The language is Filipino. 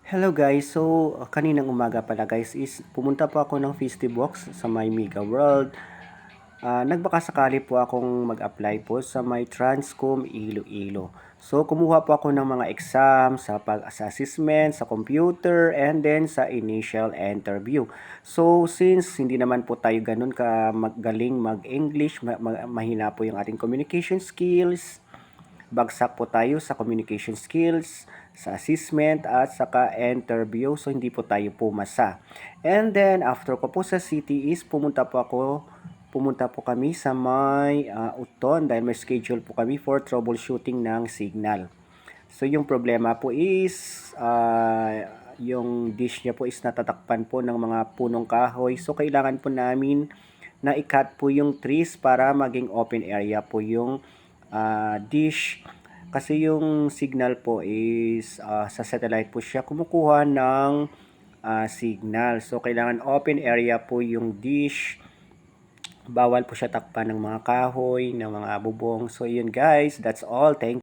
Hello guys, so kaninang umaga pala guys is pumunta po ako ng Feastibox sa may Mega World. Nagbaka sakali po akong mag-apply po sa may Transcom Iloilo. So kumuha po ako ng mga exam sa assessment, sa computer, and then sa initial interview. So since hindi naman po tayo ganun ka magaling mag-English, mahina po yung ating communication skills, bagsak po tayo sa communication skills, sa assessment at saka interview, so hindi po tayo pumasa. And then after ko po sa city is pumunta po kami sa may Uton dahil may schedule po kami for troubleshooting ng signal. So yung problema po is yung dish niya po is natatakpan po ng mga punong kahoy. So kailangan po namin na i-cut po yung trees para maging open area po yung dish. Kasi yung signal po is sa satellite po siya kumukuha ng signal. So kailangan open area po yung dish. Bawal po siya takpan ng mga kahoy, ng mga bubong. So yun guys, that's all. Thank